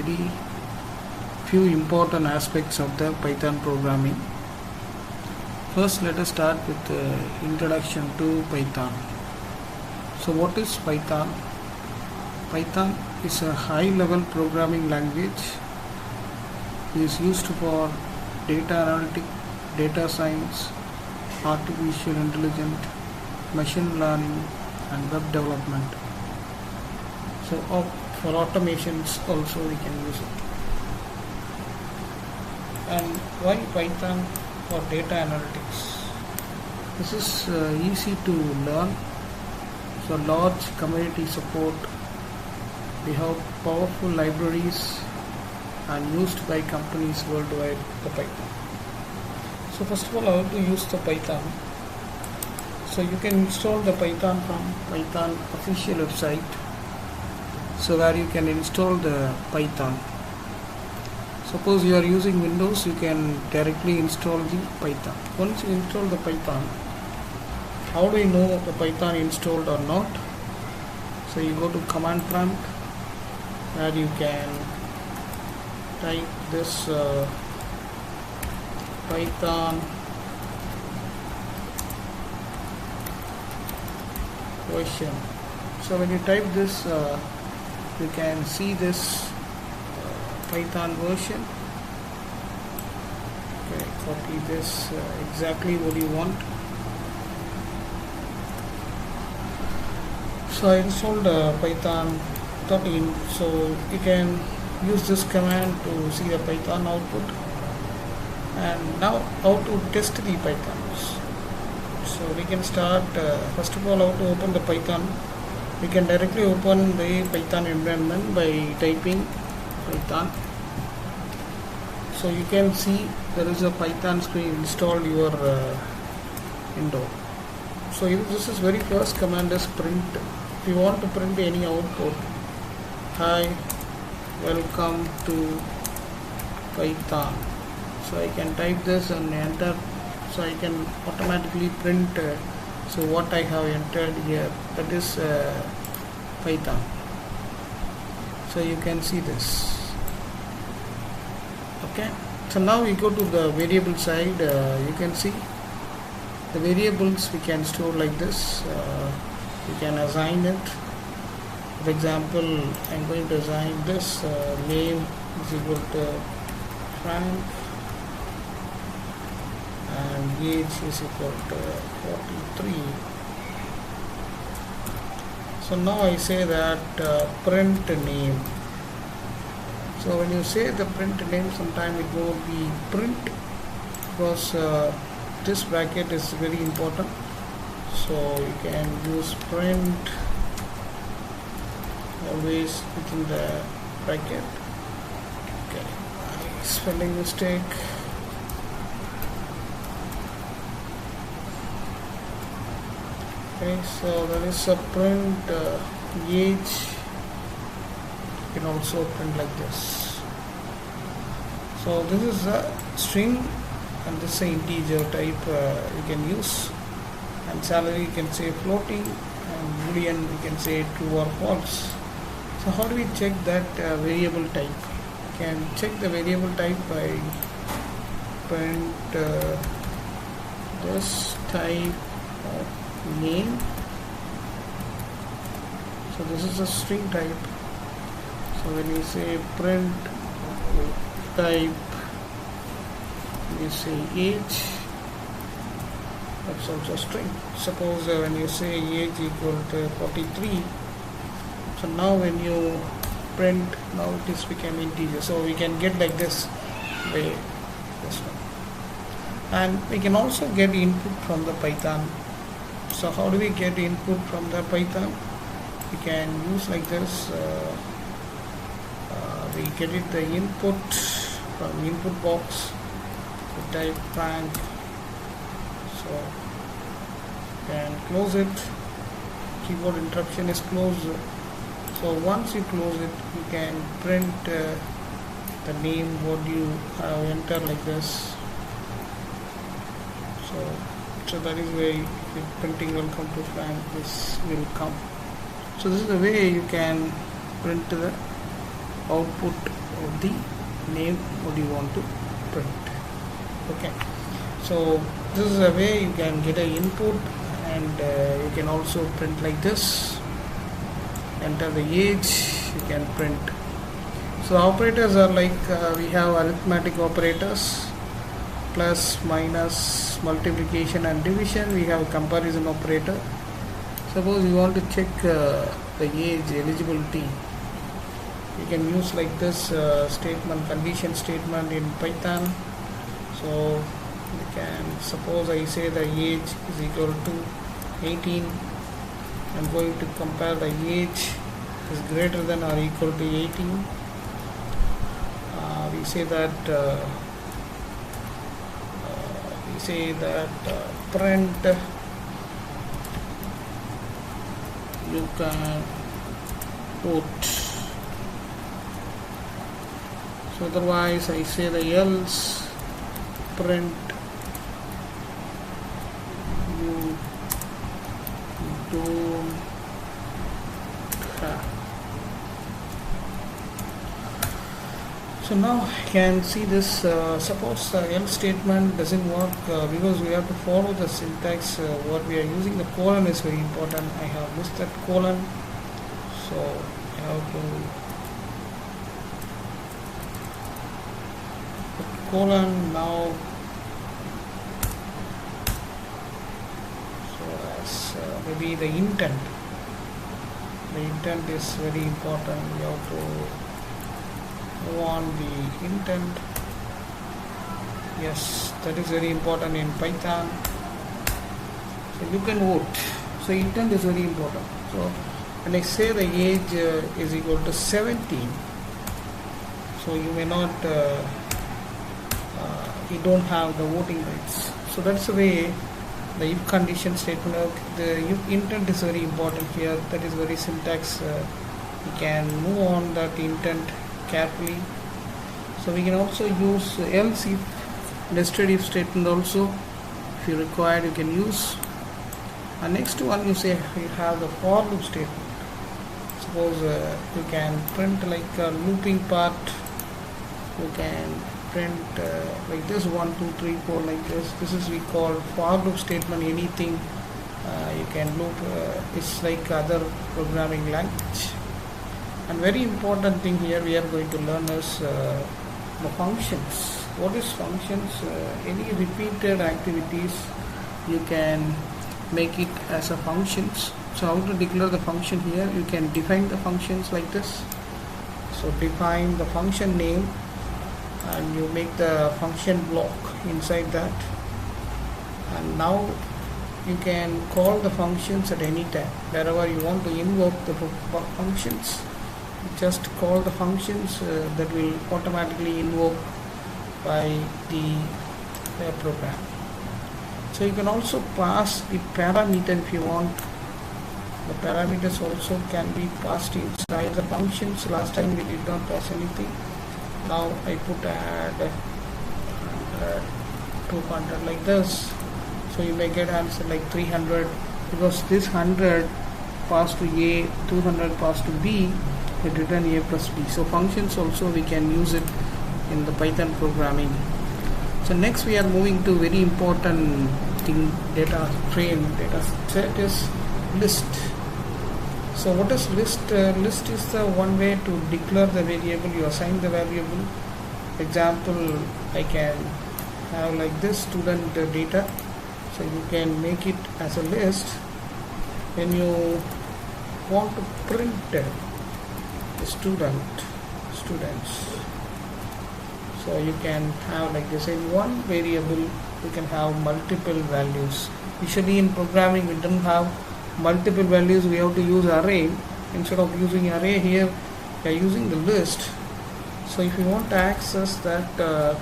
very few important aspects of the Python programming. First, let us start with the introduction to Python. So what is Python? Python is a high-level programming language. It is used for data analytics, data science, artificial intelligence, machine learning, and web development. So for automations also we can use it. And why Python for data analytics? This is easy to learn. So large community support. We have powerful libraries and used by companies worldwide, the Python. So first of all, how to use the Python? So you can install the Python from Python official website. So where you can install the Python. Suppose you are using Windows, you can directly install the Python. Once you install the Python, how do you know the Python installed or not? So you go to command prompt, where you can type this Python version. So when you type this, you can see this Python version. Okay, copy this exactly what you want. So I installed Python 13, so you can use this command to see the Python output. And now how to test the Pythons. So we can start first of all how to open the Python. We can directly open the Python environment by typing Python. So you can see there is a Python screen installed your window. So this is very first command is print. If you want to print any output, hi, welcome to Python. So I can type this and enter. So I can automatically print. So what I have entered here, that is Python. So you can see this. Okay. So now we go to the variable side. You can see the variables we can store like this. We can assign it. For example, I'm going to assign this name is equal to Frank and age is equal to 43. So now I say that print name. So when you say the print name, sometime it won't be print because this bracket is very important. So you can use print always within the bracket. Okay, spelling mistake. Okay, so there is a print age. You can also print like this. So this is a string and this is an integer type you can use. And salary you can say floating, and boolean you can say true or false. So how do we check that variable type? You can check the variable type by print this type of name. So this is a string type. So when you say print type, you say age, that's also string. Suppose when you say age equal to 43, so now when you print, now it is become integer. So we can get like this by this one. And we can also get input from the Python. So how do we get input from the Python? We can use like this. We get it the input from input box. We type Frank. So can close it. Keyboard interruption is closed. So once you close it, you can print the name what you have entered like this. So that is where if printing welcome to Frank, this will come. So this is the way you can print the output of the name what you want to print. Okay, so this is a way you can get an input, and you can also print like this. Enter the age, you can print. So operators are like we have arithmetic operators, plus, minus, multiplication and division. We have a comparison operator. Suppose you want to check the age eligibility, you can use like this statement, condition statement in Python. So you can, suppose I say the age is equal to 18. I'm going to compare the age is greater than or equal to 18. We say that print, you can put. So otherwise I say the else, print, you don't have. So now you can see this. Suppose the else statement doesn't work because we have to follow the syntax. What we are using, the colon is very important. I have missed that colon, so I have to put colon now. So as maybe the intent. The intent is very important. We have to on the intent. Yes, that is very important in Python. So you can vote. So intent is very important. So when I say the age is equal to 17, so you may not you don't have the voting rights. So that's the way the if condition statement, the if intent is very important here. That is very syntax. You can move on that intent carefully. So we can also use else if, nested if statement also. If you require, you can use. And next one, you say you have the for loop statement. Suppose you can print like a looping part. You can print like this 1 2 3 4 like this. This is we call for loop statement. Anything you can loop. It's like other programming language. And very important thing here we are going to learn is the functions. What is functions? Any repeated activities you can make it as a functions. So how to declare the function here? You can define the functions like this. So define the function name, and you make the function block inside that. And now you can call the functions at any time. Wherever you want to invoke the functions, just call the functions that will automatically invoke by the program. So you can also pass the parameter if you want. The parameters also can be passed inside the functions. Last time we did not pass anything. Now I put add 100, 200 like this. So you may get answer like 300 because this 100 passed to A, 200 passed to B. It return A plus B. So functions also we can use it in the Python programming. So next we are moving to very important thing, data frame. Data set is list. So what is list? List is the one way to declare the variable. You assign the variable. Example, I can have like this student data. So you can make it as a list. When you want to print students, so you can have like this. In one variable you can have multiple values. Usually in programming we don't have multiple values, we have to use array. Instead of using array here we are using the list. So if you want to access that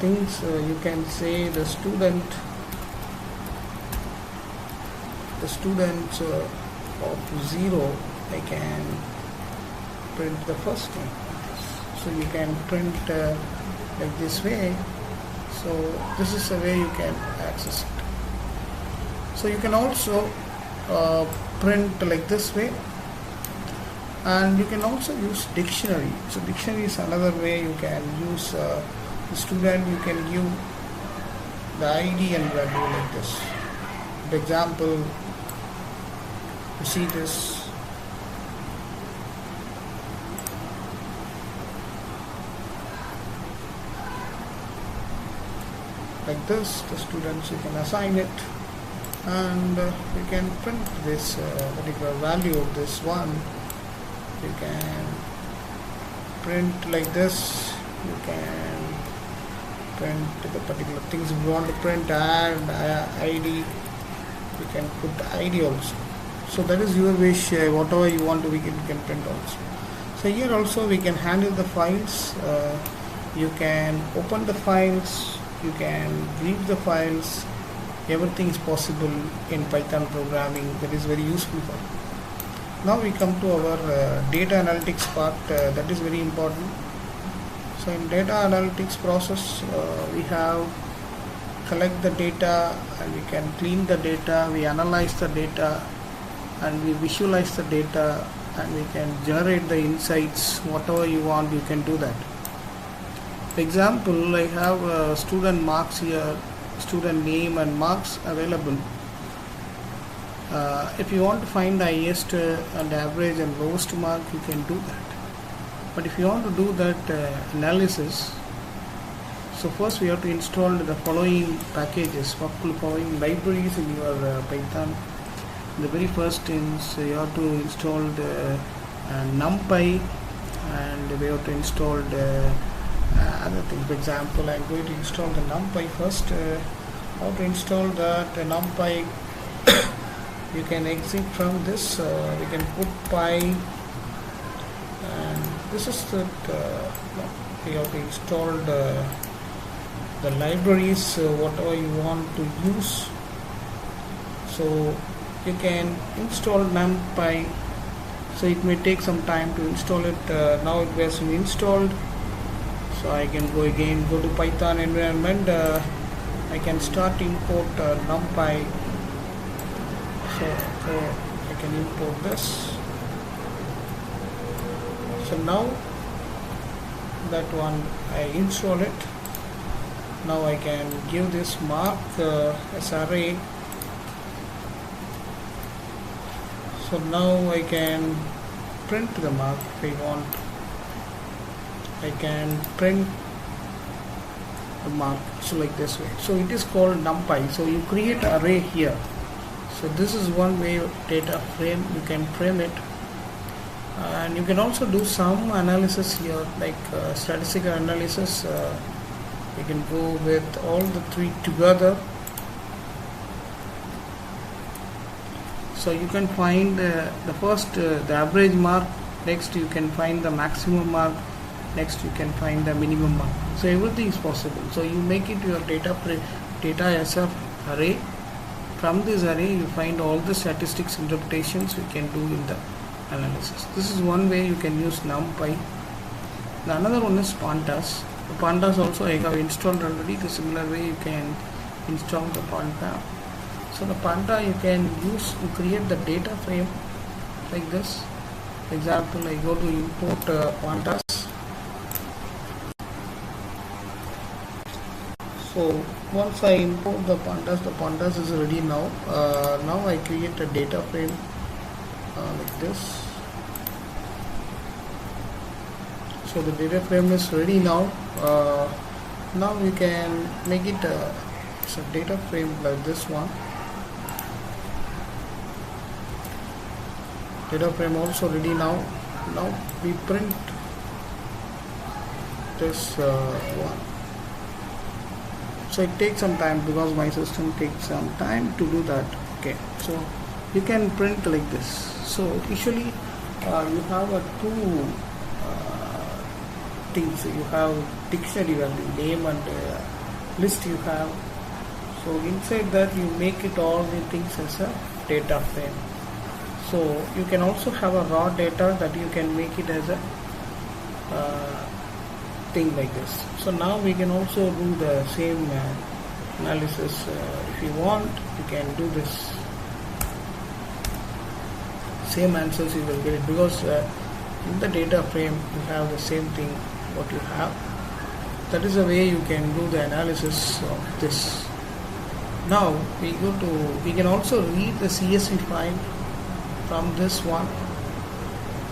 things, you can say the students of 0, I can print the first name. So you can print like this way. So this is the way you can access it. So you can also print like this way. And you can also use dictionary. So dictionary is another way you can use. The student, you can give the ID and value like this. For example, you see this. Like this, the students, you can assign it, and you can print this particular value of this one. You can print like this. You can print the particular things you want to print, and ID. You can put the ID also. So that is your wish. Whatever you want to, we can print also. So here also we can handle the files. You can open the files. You can read the files. Everything is possible in Python programming. That is very useful for you. Now we come to our data analytics part. That is very important. So in data analytics process, we have collect the data, and we can clean the data, we analyze the data, and we visualize the data, and we can generate the insights. Whatever you want, you can do that. For example, I have student marks here, student name and marks available. If you want to find the highest and average and lowest mark, you can do that. But if you want to do that analysis, so first we have to install the following packages, following libraries in your Python. The very first is you have to install the NumPy, and we have to install the other things. For example, I am going to install the NumPy first. How to install that NumPy? You can exit from this. We can put py, and this is that we have to install the libraries, whatever you want to use. So you can install NumPy. So it may take some time to install it. Now it has been installed. So I can go to Python environment. I can start import NumPy. So I can import this. So now that one I install it. Now I can give this mark as array. So now I can print the mark if I want. I can print the mark, so like this way. So it is called NumPy. So you create array here. So this is one way of data frame. You can frame it, and you can also do some analysis here, like statistical analysis. You can go with all the three together. So you can find the first the average mark. Next you can find the maximum mark. Next you can find the minimum mark. So everything is possible. So you make it your data as a array. From this array you find all the statistics interpretations we can do in the analysis. This is one way you can use NumPy. The another one is Pandas. The Pandas also I have installed already. The similar way you can install the Panda. So the Panda you can use to create the data frame like this. For example, I go to import Pandas. So once I import the pandas is ready now. Now I create a data frame like this. So the data frame is ready now. Now we can make it a data frame like this one. Data frame also ready now. Now we print this one. So it takes some time because my system takes some time to do that. Okay, so you can print like this. So usually you have two things. You have dictionary value, name and list you have. So inside that you make it all the things as a data frame. So you can also have a raw data that you can make it as a thing like this. So now we can also do the same analysis. If you want, you can do this. Same answers you will get it, because in the data frame you have the same thing what you have. That is the way you can do the analysis of this. Now we can also read the CSV file from this one,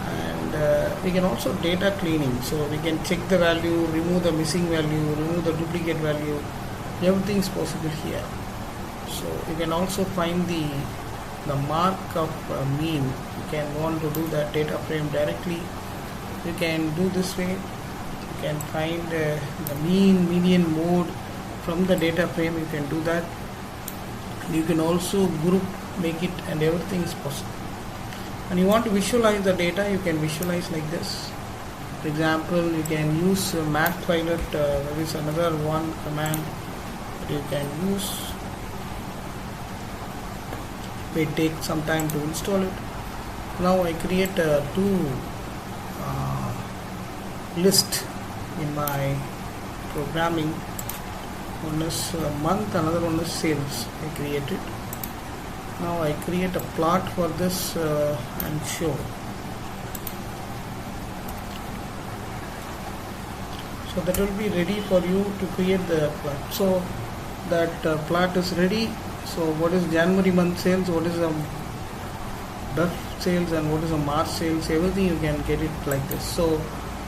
and we can also data cleaning, so we can check the value, remove the missing value, remove the duplicate value. Everything is possible here. So you can also find the mark of mean. You can want to do that data frame directly, you can do this way. You can find the mean, median, mode from the data frame. You can do that. You can also group, make it, and everything is possible. And you want to visualize the data, you can visualize like this. For example, you can use Matpilot. There is another one command that you can use. May take some time to install it. Now I create two list in my programming. One is month, another one is sales. I created. Now I create a plot for this and show. So that will be ready for you to create the plot. So that plot is ready. So what is January month sales, what is Feb sales, and what is a March sales, everything you can get it like this. So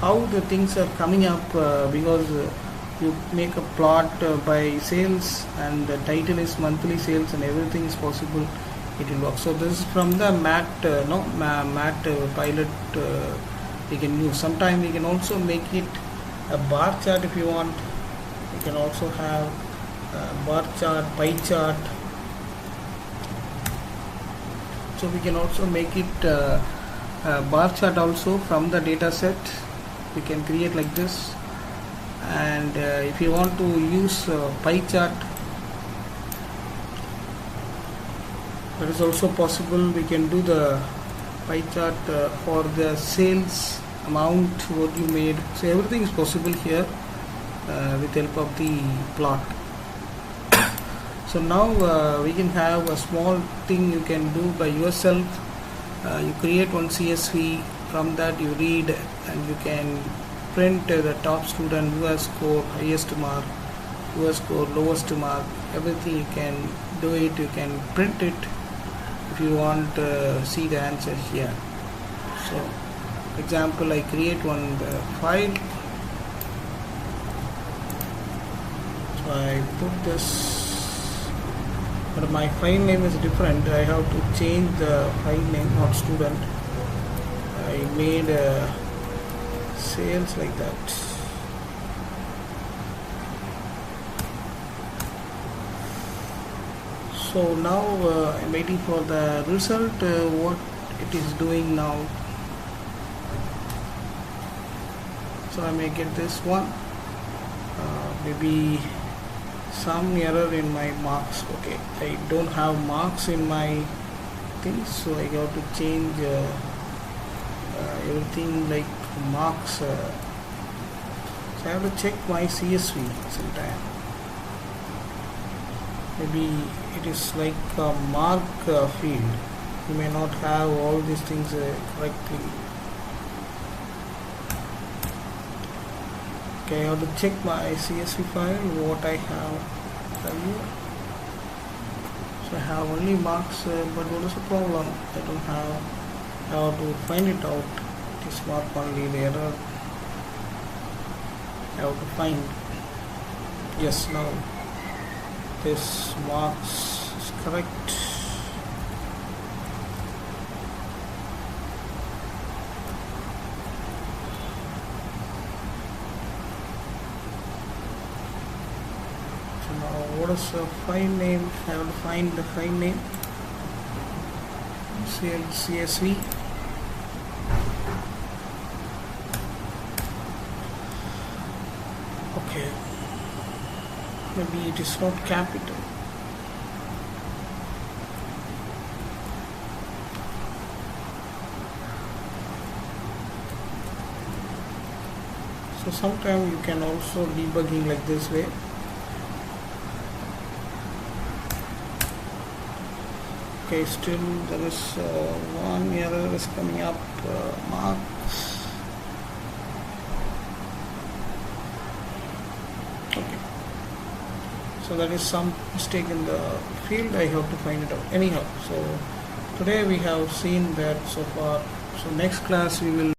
how the things are coming up, because you make a plot by sales and the title is monthly sales and everything is possible, it will work. So this is from the Matpilot we can use. Sometimes we can also make it a bar chart if you want. You can also have a bar chart, pie chart. So we can also make it a bar chart also from the data set. We can create like this. And if you want to use pie chart, that is also possible. We can do the pie chart for the sales amount what you made. So everything is possible here with help of the plot. So now we can have a small thing you can do by yourself. You create one CSV, from that you read and you can print the top student who has scored highest mark, who has scored lowest mark, everything you can do it. You can print it if you want to see the answer here. So for example, I create one file. So I put this, but my file name is different. I have to change the file name, not student. I made sales like that. So now I'm waiting for the result, what it is doing now. So I may get this one, maybe some error in my marks. Okay, I don't have marks in my things, so I have to change everything like marks. So I have to check my CSV sometime. Maybe it is like a mark field. You may not have all these things correctly. Okay, I have to check my CSV file what I have here. So I have only marks, but what is the problem? I don't have. I have to find it out. This mark only, the error I have to find. Yes, now this marks is correct. So now what is the file name? I have to find the file name. CSV. Okay, maybe it is not capital. So sometimes you can also debugging like this way. Okay, still there is one error is coming up. Mark. Okay. So that is some mistake in the field. I have to find it out. Anyhow, so today we have seen that so far. So next class we will